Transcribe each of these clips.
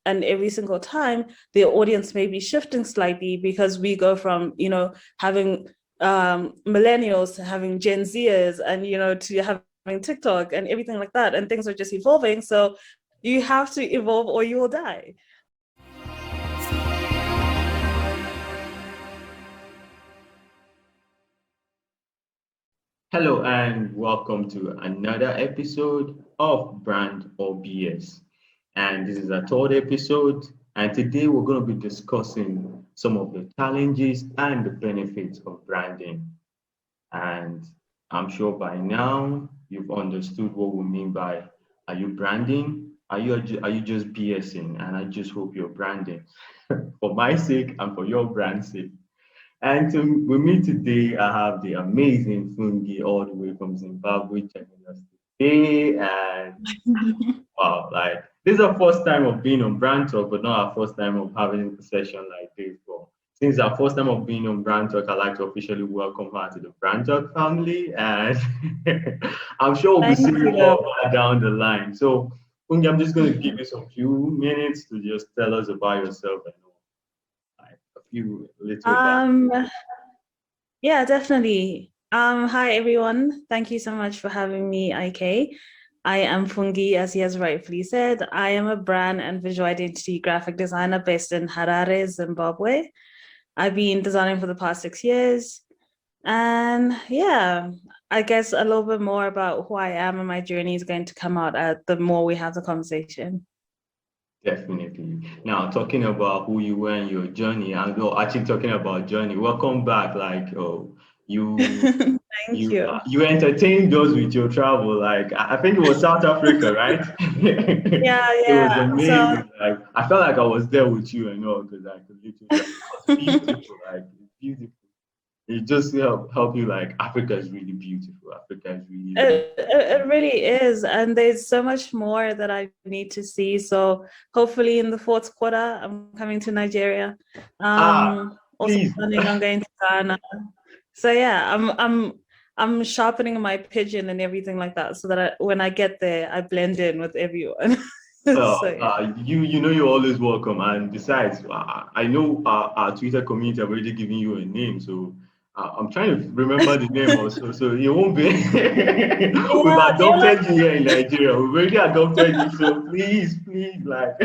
and every single time the audience may be shifting slightly because we go from, having millennials to having Gen Zers and, to having TikTok and everything like that. And things are just evolving. So you have to evolve or you will die. Hello and welcome to another episode of Brand or BS. And this is our third episode. And today we're going to be discussing some of the challenges and the benefits of branding. And I'm sure by now you've understood what we mean by, are you branding? Are you just BSing? And I just hope you're branding for my sake and for your brand's sake. And with me today, I have the amazing Fungi all the way from Zimbabwe joining us today. And wow, like this is our first time of being on Brand Talk, but not our first time of having a session like this. But since our first time of being on Brand Talk, I'd like to officially welcome her to the Brand Talk family. And I'm sure we'll be Thank seeing you. more down the line. So, Fungi, I'm just going to give you some few minutes to just tell us about yourself and like a few little back. Um, yeah, definitely. Hi everyone. Thank you so much for having me, IK. I am Fungi, as he has rightfully said. I am a brand and visual identity graphic designer based in Harare, Zimbabwe. I've been designing for the past 6 years. And yeah, I guess a little bit more about who I am and my journey is going to come out the more we have the conversation. Definitely. Now, talking about who you were in your journey, and actually talking about journey. Welcome back. Like, oh, you Thank you. you entertained us with your travel. Like, I think it was South Africa, right? Yeah, It was yeah. So amazing. Like, I felt like I was there with you and all because I could literally, like, it was beautiful. Like, it's beautiful. It just help you. Like, Africa is really beautiful. Africa is really, really. it really is. And there's so much more that I need to see. So hopefully in the fourth quarter, I'm coming to Nigeria. Ah, Also please. planning on going to Ghana. So yeah, I'm sharpening my pigeon and everything like that so that when I get there, I blend in with everyone. So yeah. You know you're always welcome. And besides, I know our Twitter community have already given you a name, so I'm trying to remember the name also. So it won't be. We've Yeah, they're like adopted you here in Nigeria. We've already adopted you, so please, like.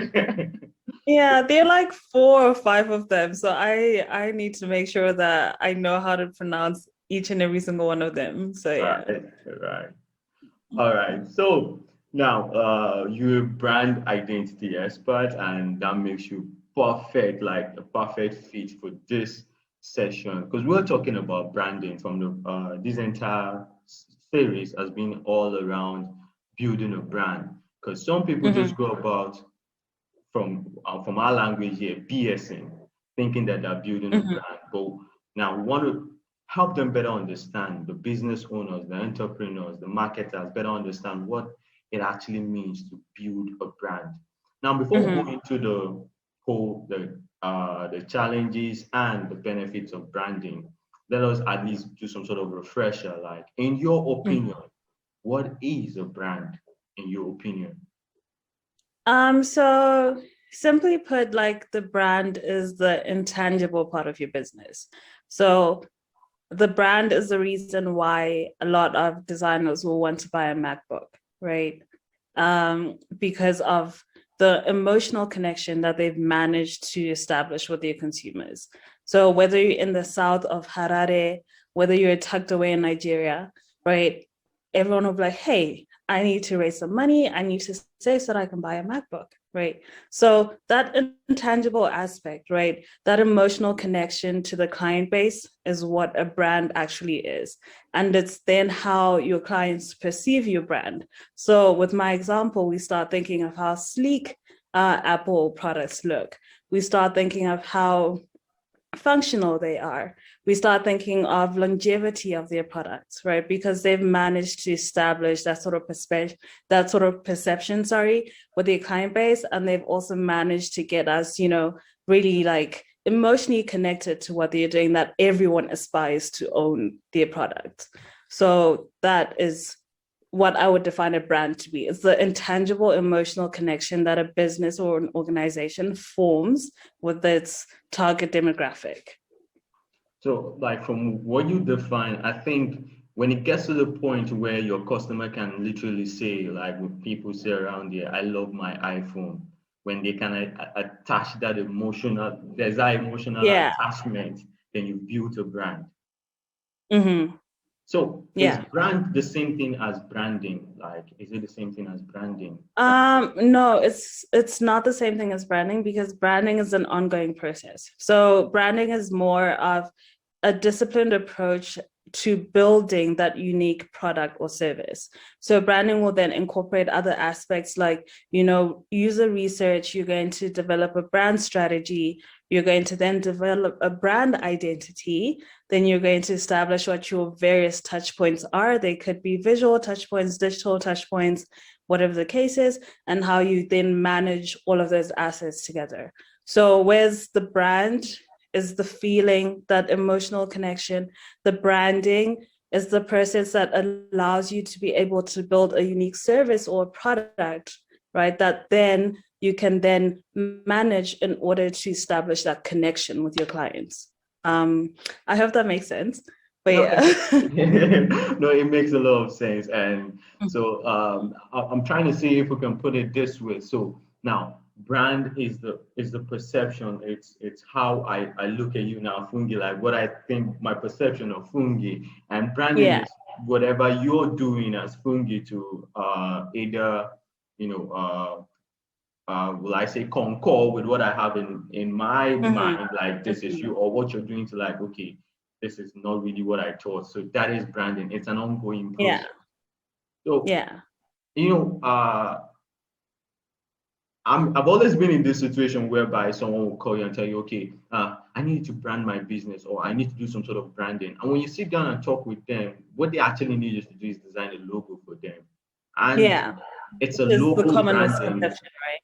yeah, they're like four or five of them. So I need to make sure that I know how to pronounce each and every single one of them. So yeah. Right, right. All right. So now you're a brand identity expert, and that makes you perfect, like a perfect fit for this session. Because we're talking about branding from the this entire series has been all around building a brand. Because some people Mhm, just go about from our language here, BSing, thinking that they're building a mhm, brand. But now we want to help them better understand the business owners, the entrepreneurs, the marketers better understand what it actually means to build a brand. Now, before we go mhm, into the challenges and the benefits of branding, let us at least do some sort of refresher. Like, in your mhm. opinion, what is a brand? In your opinion? So simply put, like the brand is the intangible part of your business. So the brand is the reason why a lot of designers will want to buy a MacBook, right? Because of the emotional connection that they've managed to establish with their consumers. So whether you're in the south of Harare, whether you're tucked away in Nigeria, right? Everyone will be like, hey, I need to raise some money. I need to save so that I can buy a MacBook, right? So that intangible aspect, right? That emotional connection to the client base is what a brand actually is. And it's then how your clients perceive your brand. So with my example, we start thinking of how sleek Apple products look. We start thinking of how functional they are. We start thinking of longevity of their products, right? Because they've managed to establish that sort of perception, with their client base. And they've also managed to get us, really like emotionally connected to what they're doing, that everyone aspires to own their product. So that is what I would define a brand to be. It's the intangible emotional connection that a business or an organization forms with its target demographic. So, like from what you define, I think when it gets to the point where your customer can literally say, like what people say around here, I love my iPhone, when they can attach that emotional, there's that emotional Yeah. attachment, then you build a brand. Mm-hmm. So is Yeah. brand the same thing as branding? Like, is it the same thing as branding? No, it's not the same thing as branding, because branding is an ongoing process. So branding is more of a disciplined approach to building that unique product or service. So branding will then incorporate other aspects like, user research. You're going to develop a brand strategy. You're going to then develop a brand identity. Then you're going to establish what your various touch points are. They could be visual touch points, digital touch points, whatever the case is, and how you then manage all of those assets together. So where's the brand is the feeling, that emotional connection. The branding is the process that allows you to be able to build a unique service or product, right? That then you can then manage in order to establish that connection with your clients. I hope that makes sense. But No, yeah. no, it makes a lot of sense. And so I'm trying to see if we can put it this way. So now brand is the perception. It's how I look at you now, Fungi, like what I think, my perception of Fungi. And branding Yeah. is whatever you're doing as Fungi to either, will I say concord with what I have in my mind, like this is you, or what you're doing to like, okay, this is not really what I thought. So that is branding. It's an ongoing process. Yeah. So, Yeah. I've always been in this situation whereby someone will call you and tell you, okay, I need to brand my business, or I need to do some sort of branding. And when you sit down and talk with them, what they actually need you to do is design a logo for them. And Yeah. it's a It's the logo common branding. misconception, right?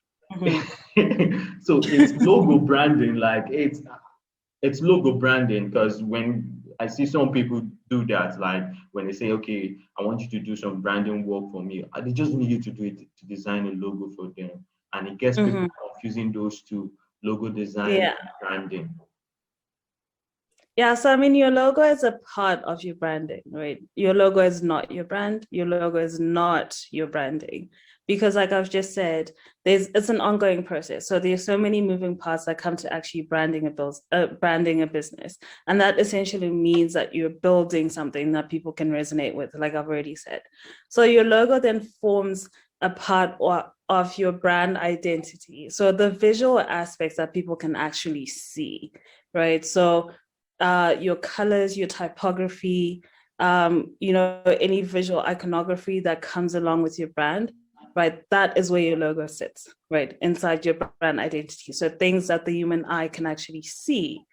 So it's logo branding, like it's logo branding, because when I see some people do that, like when they say, okay, I want you to do some branding work for me, they just need you to do it to design a logo for them. And it gets people confusing those two, logo design and branding. Yeah, so I mean, your logo is a part of your branding, right? Your logo is not your brand. Your logo is not your branding. Because like I've just said, it's an ongoing process. So there's so many moving parts that come to actually branding a business. And that essentially means that you're building something that people can resonate with, like I've already said. So your logo then forms a part of your brand identity. So the visual aspects that people can actually see, right? So your colors, your typography, any visual iconography that comes along with your brand, right? That is where your logo sits, right? Inside your brand identity. So things that the human eye can actually see,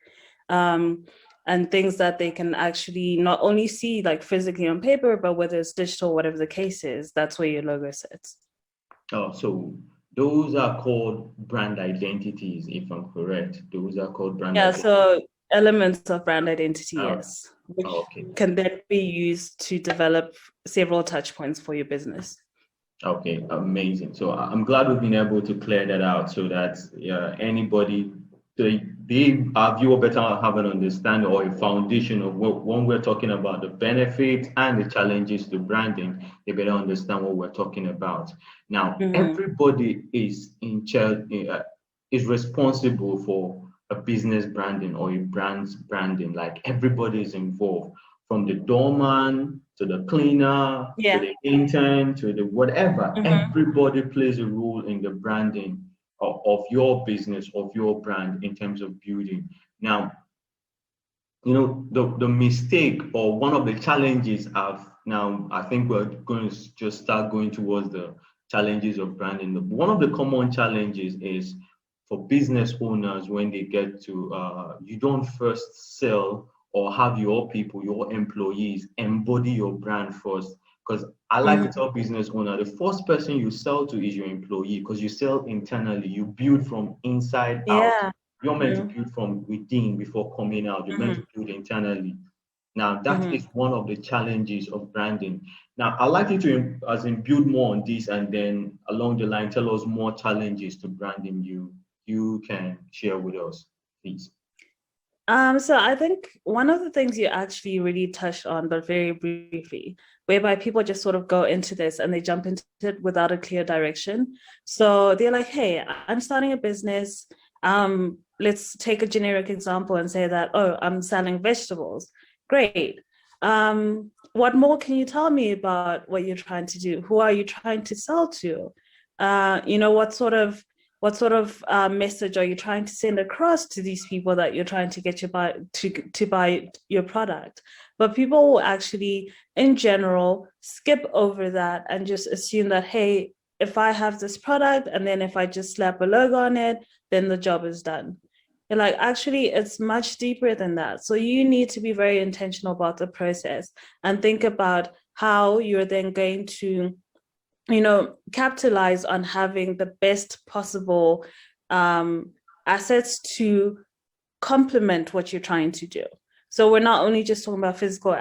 and things that they can actually not only see like physically on paper, but whether it's digital, whatever the case is, that's where your logo sits. Oh, so those are called brand identities, if I'm correct. Those are called brand identities. So elements of brand identity, yes, which okay. can then be used to develop several touch points for your business. Okay, amazing. So I'm glad we've been able to clear that out so that anybody, our viewer better have an understanding or a foundation of when we're talking about the benefits and the challenges to branding, they better understand what we're talking about. Now, everybody is in charge, is responsible for a business branding or a brand's branding. Like everybody is involved, from the doorman to the cleaner, to the intern, to the whatever. Everybody plays a role in the branding of your business, of your brand in terms of building. Now, the mistake or one of the challenges I think we're going to just start going towards the challenges of branding. One of the common challenges is for business owners when they get to, you don't first sell or have your people, your employees embody your brand first. Because I like to tell business owner, the first person you sell to is your employee, because you sell internally, you build from inside out. You're meant to build from within before coming out. You're meant to build internally. Now, that is one of the challenges of branding. Now, I'd like you to, as in, build more on this, and then along the line, tell us more challenges to branding you can share with us, please. So I think one of the things you actually really touched on, but very briefly, whereby people just sort of go into this and they jump into it without a clear direction. So they're like, hey, I'm starting a business. Let's take a generic example and say that, oh, I'm selling vegetables. Great. What more can you tell me about what you're trying to do? Who are you trying to sell to? What sort of message are you trying to send across to these people that you're trying to get to buy your product? But people will actually, in general, skip over that and just assume that, hey, if I have this product and then if I just slap a logo on it, then the job is done. And like, actually, it's much deeper than that. So you need to be very intentional about the process and think about how you're then going to capitalize on having the best possible assets to complement what you're trying to do. So we're not only just talking about physical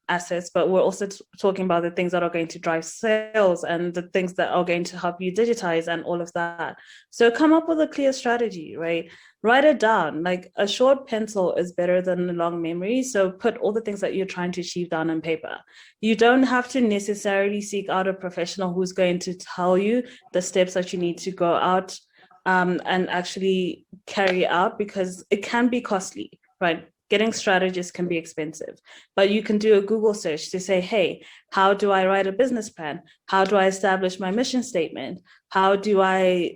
assets, but we're also talking about the things that are going to drive sales and the things that are going to help you digitize and all of that. So come up with a clear strategy, right? Write it down. Like, a short pencil is better than a long memory. So put all the things that you're trying to achieve down on paper. You don't have to necessarily seek out a professional who's going to tell you the steps that you need to go out and actually carry out, because it can be costly, right? Getting strategists can be expensive, but you can do a Google search to say, hey, how do I write a business plan? How do I establish my mission statement? How do I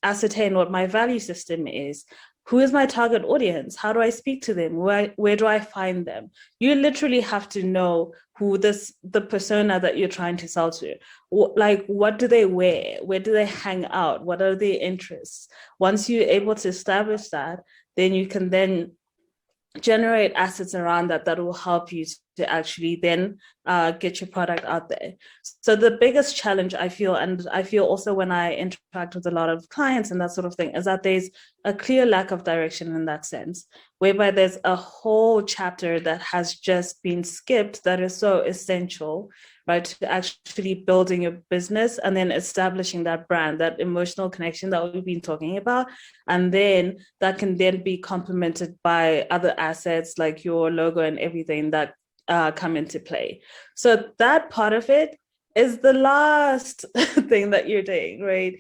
ascertain what my value system is? Who is my target audience? How do I speak to them? Where do I find them? You literally have to know who the persona that you're trying to sell to. Like, what do they wear? Where do they hang out? What are their interests? Once you're able to establish that, then you can then generate assets around that will help you to actually then get your product out there. So the biggest challenge I feel, and I feel also when I interact with a lot of clients and that sort of thing, is that there's a clear lack of direction in that sense, whereby there's a whole chapter that has just been skipped that is so essential, right, to actually building your business and then establishing that brand, that emotional connection that we've been talking about. And then that can then be complemented by other assets like your logo and everything that come into play. So that part of it is the last thing that you're doing, right?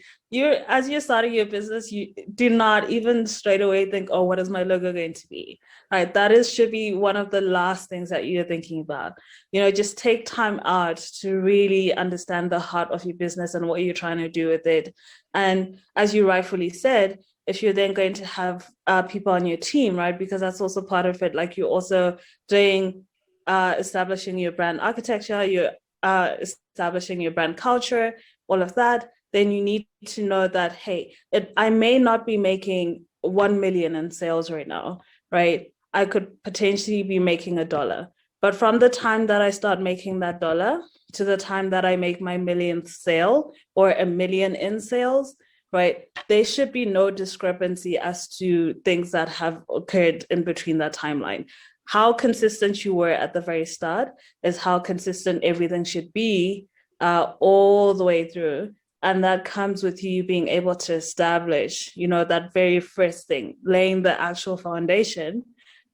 As you're starting your business, you do not even straight away think, oh, what is my logo going to be? Right? Should be one of the last things that you're thinking about. Just take time out to really understand the heart of your business and what you're trying to do with it. And as you rightfully said, if you're then going to have people on your team, right? Because that's also part of it. Like, you're also doing establishing your brand architecture, you're establishing your brand culture, all of that, then you need to know that, hey, I may not be making 1 million in sales right now, right? I could potentially be making $1. But from the time that I start making that $1 to the time that I make my millionth sale or $1 million in sales, right, there should be no discrepancy as to things that have occurred in between that timeline. How consistent you were at the very start is how consistent everything should be all the way through. And that comes with you being able to establish, that very first thing, laying the actual foundation,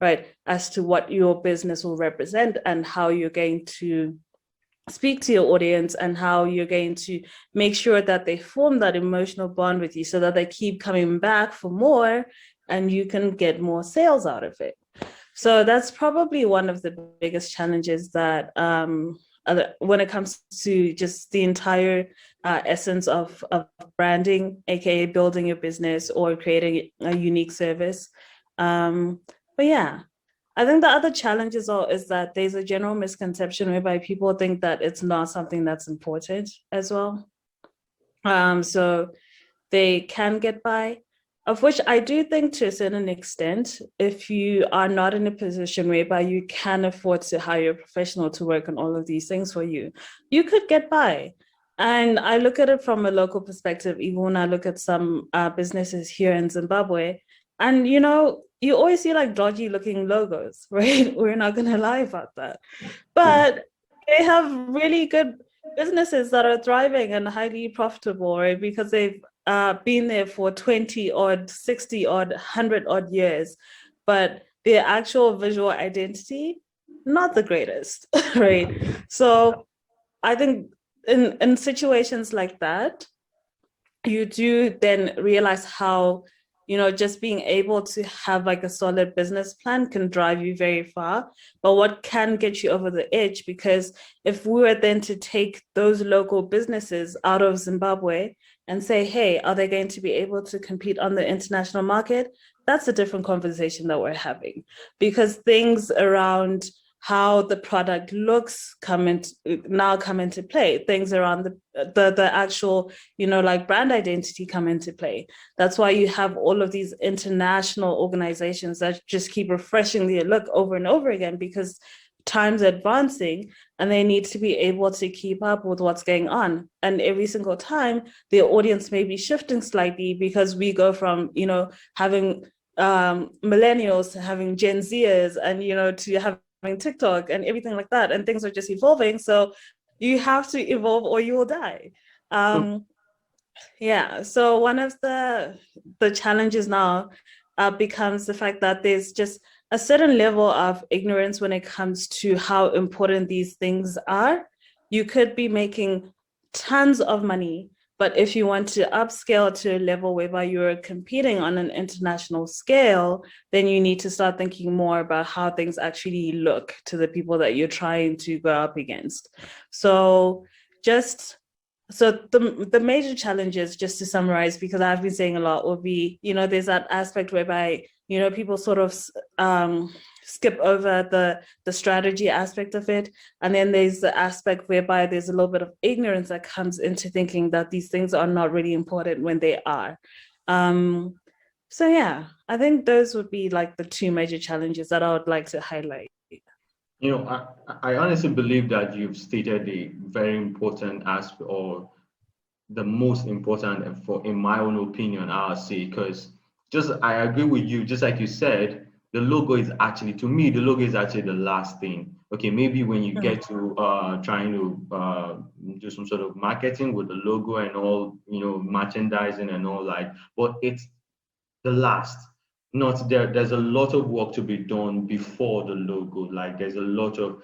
right, as to what your business will represent and how you're going to speak to your audience and how you're going to make sure that they form that emotional bond with you so that they keep coming back for more and you can get more sales out of it. So that's probably one of the biggest challenges that when it comes to just the entire essence of branding, aka building your business or creating a unique service. But yeah, I think the other challenge is that there's a general misconception whereby people think that it's not something that's important as well. So they can get by, of which I do think to a certain extent, if you are not in a position whereby you can afford to hire a professional to work on all of these things for you, you could get by. And I look at it from a local perspective, even when I look at some businesses here in Zimbabwe, And you always see like dodgy looking logos, right? We're not gonna lie about that. But they have really good businesses that are thriving and highly profitable, right? Because they've been there for 20 odd, 60 odd, 100 odd years. But their actual visual identity, not the greatest, right? So I think in situations like that, you do then realize how just being able to have like a solid business plan can drive you very far. But what can get you over the edge, because if we were then to take those local businesses out of Zimbabwe and say, hey, are they going to be able to compete on the international market? That's a different conversation that we're having, because things around how the product looks come into play. Things around the actual like brand identity come into play. That's why you have all of these international organizations that just keep refreshing their look over and over again, because time's advancing and they need to be able to keep up with what's going on. And every single time the audience may be shifting slightly, because we go from having millennials to having Gen Zers, and to having TikTok and everything like that, and things are just evolving. So you have to evolve or you will die. Yeah. So one of the challenges now becomes the fact that there's just a certain level of ignorance when it comes to how important these things are. You could be making tons of money, but if you want to upscale to a level whereby you're competing on an international scale, then you need to start thinking more about how things actually look to the people that you're trying to go up against. So the major challenges, just to summarize, because I've been saying a lot, will be, there's that aspect whereby, people sort of skip over the strategy aspect of it. And then there's the aspect whereby there's a little bit of ignorance that comes into thinking that these things are not really important when they are. So yeah, I think those would be like the two major challenges that I would like to highlight. I honestly believe that you've stated a very important aspect, or the most important, for in my own opinion, I'll say, because I agree with you. Just like you said, the logo is actually, to me, the logo is actually the last thing. Okay, maybe when you get to trying to do some sort of marketing with the logo and all, merchandising and all that, but it's the last. Not there. There's a lot of work to be done before the logo. Like there's a lot of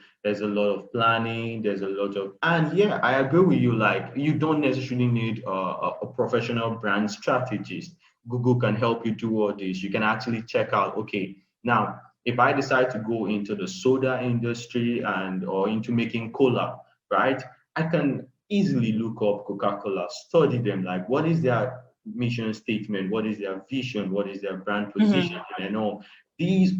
planning. There's a lot of, and yeah, I agree with you. Like you don't necessarily need a professional brand strategist. Google can help you do all this. You can actually check out. Okay, now if I decide to go into the soda industry or into making cola, right? I can easily look up Coca-Cola, study them. Like what is their mission statement, what is their vision, what is their brand position, and all these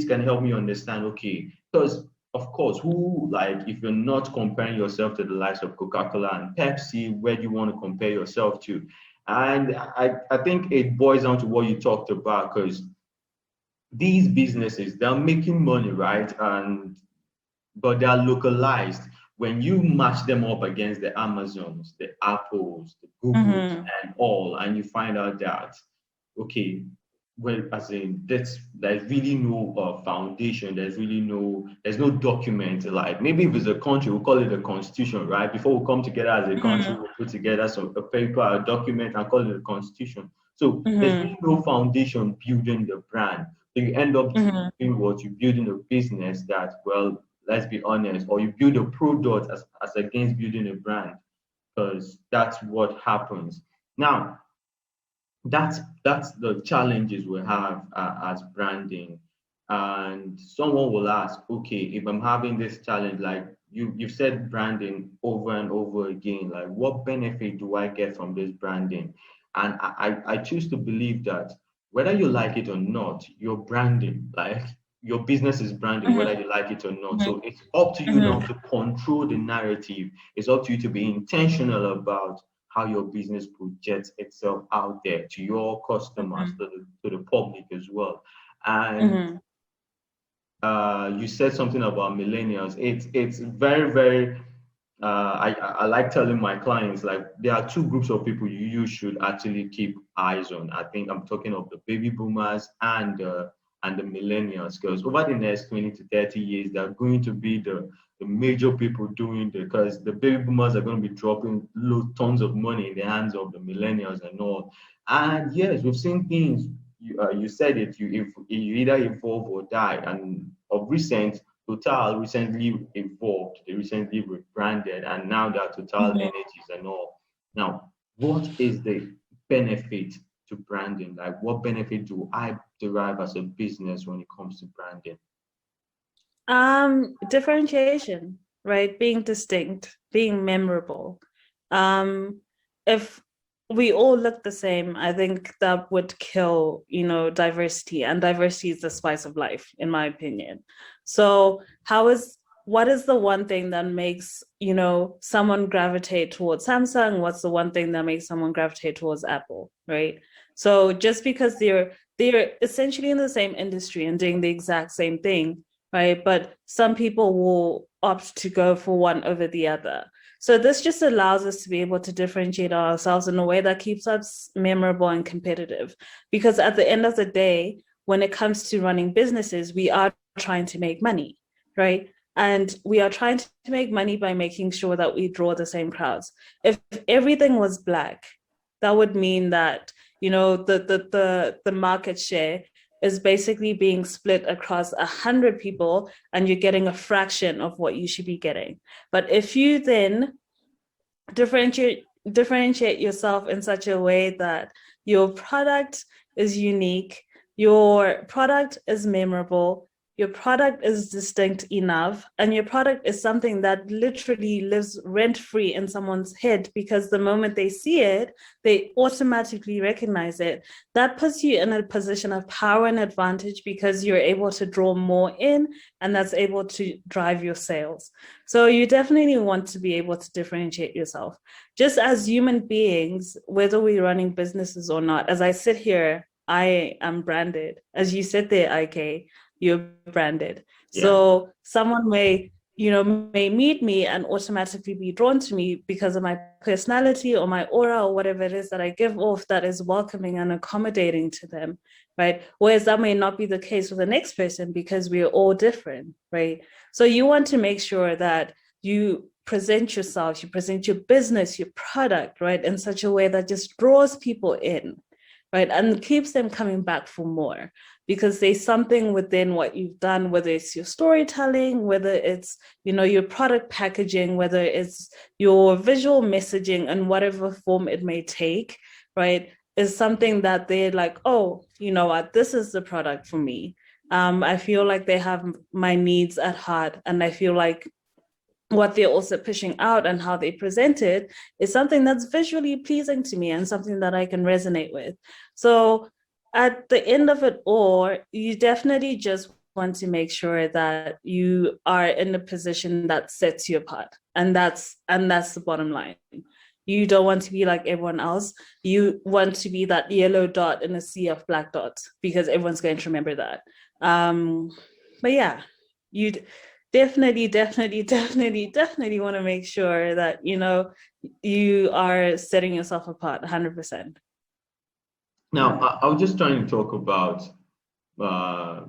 can help me understand. Okay, because of course, if you're not comparing yourself to the likes of Coca-Cola and Pepsi, where do you want to compare yourself to? And I think it boils down to what you talked about, because these businesses, they're making money, right? But they are localized. When you match them up against the Amazons, the Apples, the Googles, and all, and you find out that, okay, well, as in there's really no foundation. There's no document. Like maybe if it's a country, we'll call it a constitution, right? Before we come together as a country, we'll put together a paper, a document, and call it a constitution. So there's really no foundation building the brand. So you end up doing what you build in a business that, well, let's be honest, or you build a product as against building a brand, because that's what happens. Now, that's the challenges we have as branding. And someone will ask, okay, if I'm having this challenge, like you've said branding over and over again, like what benefit do I get from this branding? And I choose to believe that whether you like it or not, your branding, like your business is branding, whether you like it or not. So it's up to you now to control the narrative. It's up to you to be intentional about how your business projects itself out there to your customers, to the public as well. And you said something about millennials. It's very, very I like telling my clients, like, there are two groups of people you should actually keep eyes on. I think I'm talking of the baby boomers and the millennials, because over the next 20 to 30 years, they're going to be the major people doing because the baby boomers are going to be dropping tons of money in the hands of the millennials and all. And yes, we've seen things. You said it. You either evolve or die. And of recent, Total recently evolved, they recently rebranded, and now they're Total Mhm. Energies and all. Now, what is the benefit to branding? Like, what benefit do I derive as a business when it comes to branding? Differentiation, right? Being distinct, being memorable. Um, if we all look the same, I think that would kill, diversity, and diversity is the spice of life, in my opinion. So, what is the one thing that makes, someone gravitate towards Samsung? What's the one thing that makes someone gravitate towards Apple, right? So just because they're essentially in the same industry and doing the exact same thing, right? But some people will opt to go for one over the other. So this just allows us to be able to differentiate ourselves in a way that keeps us memorable and competitive. Because at the end of the day, when it comes to running businesses, we are trying to make money, right? And we are trying to make money by making sure that we draw the same crowds. If everything was black, that would mean that the market share is basically being split across 100 people, and you're getting a fraction of what you should be getting. But if you then differentiate yourself in such a way that your product is unique, your product is memorable, your product is distinct enough, and your product is something that literally lives rent free in someone's head, because the moment they see it, they automatically recognize it. That puts you in a position of power and advantage, because you're able to draw more in, and that's able to drive your sales. So you definitely want to be able to differentiate yourself. Just as human beings, whether we're running businesses or not, as I sit here, I am branded. As you sit there, IK, you're branded. Yeah. So someone may meet me and automatically be drawn to me because of my personality or my aura or whatever it is that I give off that is welcoming and accommodating to them, right? Whereas that may not be the case with the next person, because we're all different, right? So you want to make sure that you present yourself, you present your business, your product, right, in such a way that just draws people in, right, and keeps them coming back for more, because there's something within what you've done, whether it's your storytelling, whether it's, your product packaging, whether it's your visual messaging in whatever form it may take, right, is something that they're like, oh, you know what, this is the product for me. I feel like they have my needs at heart, and I feel like what they're also pushing out and how they present it is something that's visually pleasing to me and something that I can resonate with. So at the end of it all, you definitely just want to make sure that you are in a position that sets you apart. And that's the bottom line. You don't want to be like everyone else. You want to be that yellow dot in a sea of black dots, because everyone's going to remember that. But yeah, you definitely want to make sure that you are setting yourself apart 100%. Now, I was just trying to talk about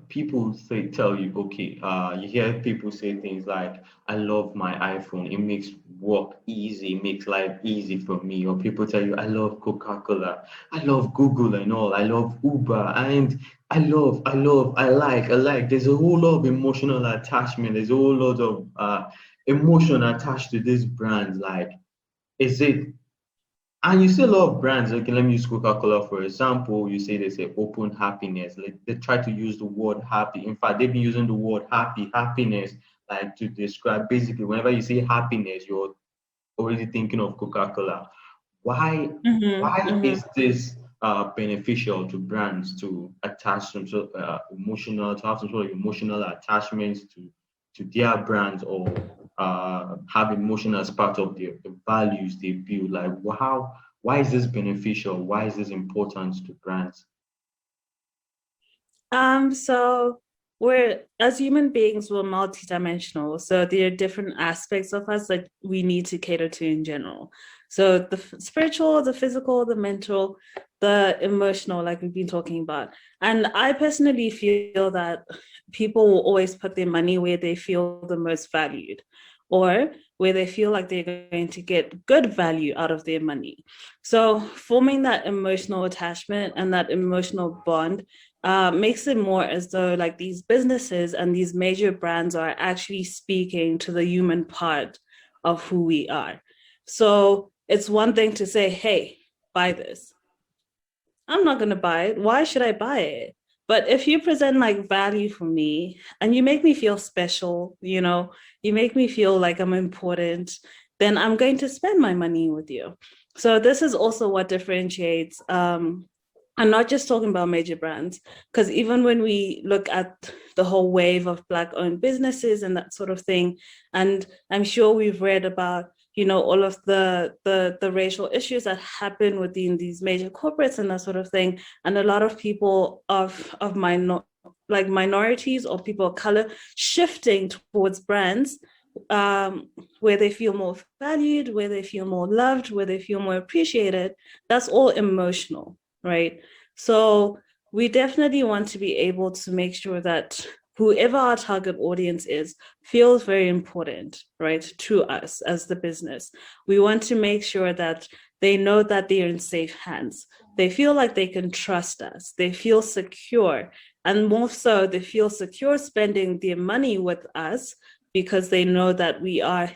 people tell you, okay, you hear people say things like, I love my iPhone, it makes work easy, it makes life easy for me. Or people tell you, I love Coca-Cola, I love Google and all, I love Uber, and I like. There's a whole lot of emotional attachment, there's a whole lot of emotion attached to this brand. Like, is it and you see a lot of brands, okay, let me use Coca-Cola for example. You say they say open happiness. Like they try to use the word happy. In fact, they've been using the word happiness, like to describe basically whenever you say happiness, you're already thinking of Coca-Cola. Why Mm-hmm, why mm-hmm. is this beneficial to brands to attach some sort of to have some sort of emotional attachments to their brands, or have emotion as part of the values they build? Like, wow, why is this beneficial? Why is this important to brands? So we're as human beings, we're multidimensional. So there are different aspects of us that we need to cater to in general. So the spiritual, the physical, the mental, the emotional, like we've been talking about. And I personally feel that people will always put their money where they feel the most valued, or where they feel like they're going to get good value out of their money. So forming that emotional attachment and that emotional bond makes it more as though like these businesses and these major brands are actually speaking to the human part of who we are. So it's one thing to say, hey, buy this. I'm not going to buy it. Why should I buy it? But if you present like value for me and you make me feel special, you make me feel like I'm important, then I'm going to spend my money with you. So this is also what differentiates. I'm not just talking about major brands, because even when we look at the whole wave of Black-owned businesses and that sort of thing, and I'm sure we've read about all of the racial issues that happen within these major corporates and that sort of thing, and a lot of people of minorities or people of color shifting towards brands where they feel more valued, where they feel more loved, where they feel more appreciated. That's all emotional, right? So we definitely want to be able to make sure that whoever our target audience is feels very important, right, to us as the business. We want to make sure that they know that they're in safe hands. They feel like they can trust us. They feel secure. And more so, they feel secure spending their money with us because they know that we are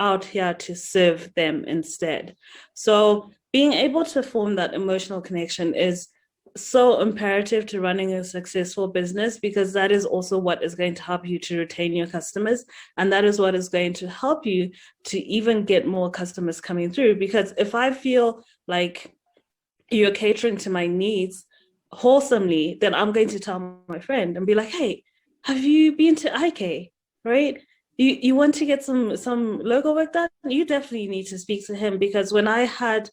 out here to serve them instead. So being able to form that emotional connection is so imperative to running a successful business, because that is also what is going to help you to retain your customers, and that is what is going to help you to even get more customers coming through. Because if I feel like you're catering to my needs wholesomely, then I'm going to tell my friend and be like, hey, have you been to IK, right? You want to get some logo work done, you definitely need to speak to him. Because when I had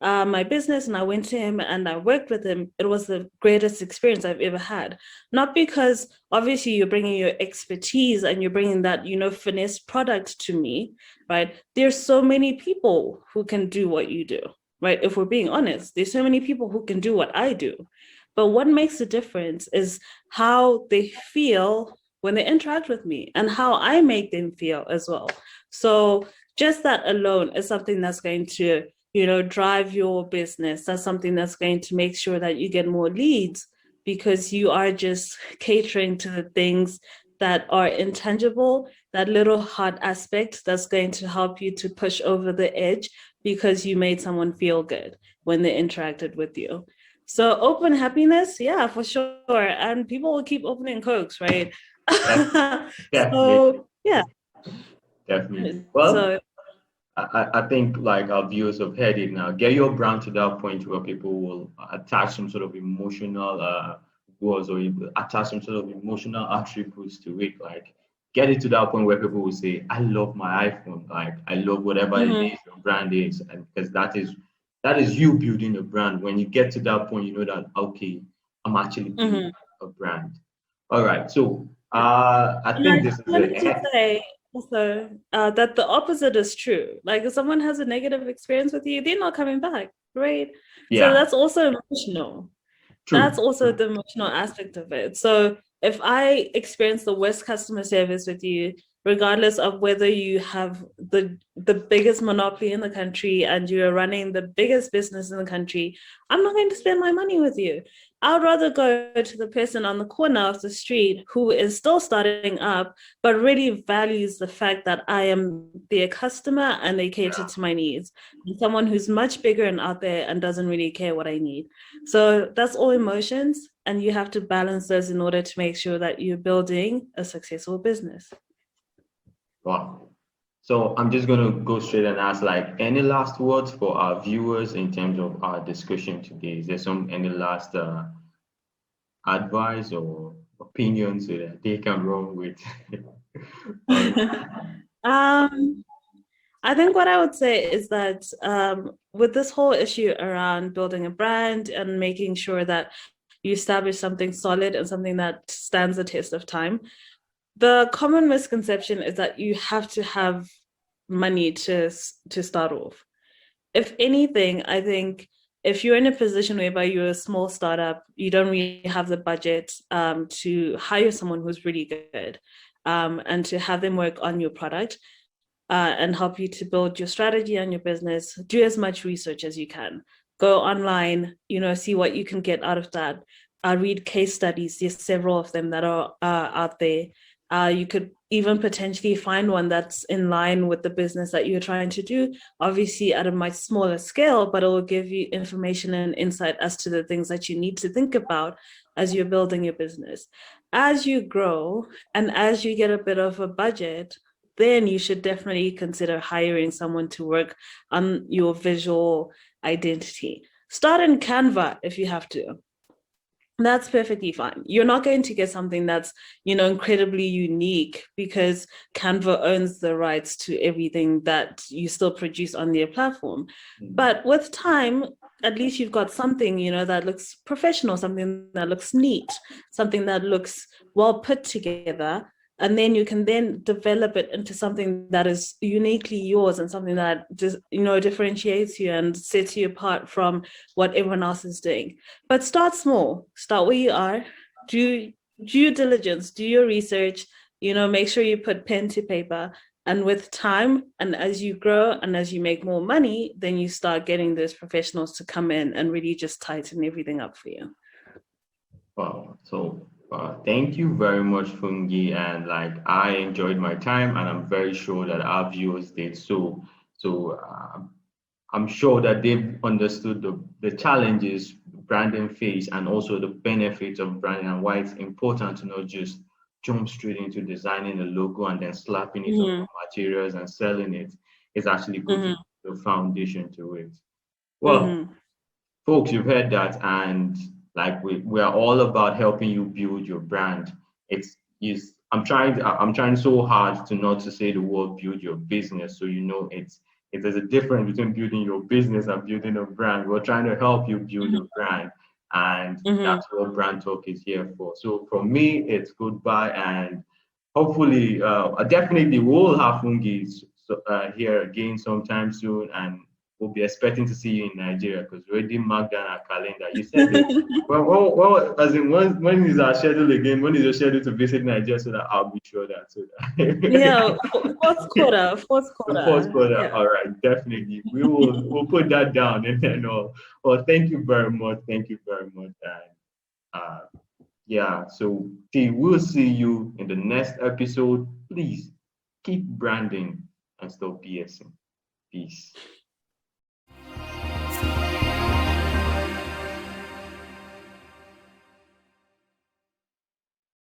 my business and I went to him and I worked with him, it was the greatest experience I've ever had. Not because obviously you're bringing your expertise and you're bringing that finesse product to me, right? There's so many people who can do what you do, right? If we're being honest, there's so many people who can do what I do. But what makes the difference is how they feel when they interact with me and how I make them feel as well. So just that alone is something that's going to, drive your business. That's something that's going to make sure that you get more leads, because you are just catering to the things that are intangible, that little heart aspect that's going to help you to push over the edge because you made someone feel good when they interacted with you. So open happiness, yeah, for sure. And people will keep opening Cokes, right? Definitely, So yeah. definitely. Well, So I think like our viewers have heard it now. Get your brand to that point where people will attach some sort of emotional words, or attach some sort of emotional attributes to it. Like get it to that point where people will say, "I love my iPhone." Like I love whatever it is your brand is, and because that is you building a brand. When you get to that point, you know that okay, I'm actually building a brand. All right, so I and I think this is wanted to it. say also that the opposite is true. Like if someone has a negative experience with you, they're not coming back, right? So Yeah, that's also emotional. That's true. also the emotional aspect of it. So if I experience the worst customer service with you, regardless of whether you have the biggest monopoly in the country and you're running the biggest business in the country, I'm not going to spend my money with you. I'd rather go to the person on the corner of the street who is still starting up, but really values the fact that I am their customer and they cater to my needs. And someone who's much bigger and out there and doesn't really care what I need. So that's all emotions, and you have to balance those in order to make sure that you're building a successful business. Wow. So I'm just going to go straight and ask, like, any last words for our viewers in terms of our discussion today? Is there any last advice or opinions that they can run with? All um, I think what I would say is that with this whole issue around building a brand and making sure that you establish something solid and something that stands the test of time. The common misconception is that you have to have money to start off. If anything, I think if you're in a position whereby you're a small startup, you don't really have the budget to hire someone who's really good and to have them work on your product and help you to build your strategy and your business, do as much research as you can. Go online, see what you can get out of that. Read case studies. There's several of them that are out there. You could even potentially find one that's in line with the business that you're trying to do, obviously at a much smaller scale, but it will give you information and insight as to the things that you need to think about as you're building your business. As you grow and as you get a bit of a budget, then you should definitely consider hiring someone to work on your visual identity. Start in Canva if you have to. That's perfectly fine. You're not going to get something that's, incredibly unique because Canva owns the rights to everything that you still produce on their platform. But with time, at least you've got something, that looks professional, something that looks neat, something that looks well put together. And then you can then develop it into something that is uniquely yours and something that just, differentiates you and sets you apart from what everyone else is doing. But start small, start where you are, do due diligence, do your research, make sure you put pen to paper. And with time, and as you grow and as you make more money, then you start getting those professionals to come in and really just tighten everything up for you. Wow. So thank you very much, Fungi. And I enjoyed my time, and I'm very sure that our viewers did. So I'm sure that they've understood the challenges branding face and also the benefits of branding and why it's important to not just jump straight into designing a logo and then slapping it on materials and selling it. It's actually good to put the foundation to it. Well, folks, you've heard that, and we are all about helping you build your brand. I'm trying so hard to not to say the word build your business, so there's a difference between building your business and building a brand. We're trying to help you build a brand, and that's what Brand Talk is here for. So from me, it's goodbye, and hopefully, definitely we'll have Fungi here again sometime soon, and we'll be expecting to see you in Nigeria because we already marked down our calendar. You said it. When is our schedule again? When is your schedule to visit Nigeria so that I'll be sure that? Yeah, fourth quarter. The fourth quarter. Yeah. All right, definitely. We'll put that down and then well, thank you very much. Thank you very much. And so we'll see you in the next episode. Please keep branding and stop BSing. Peace.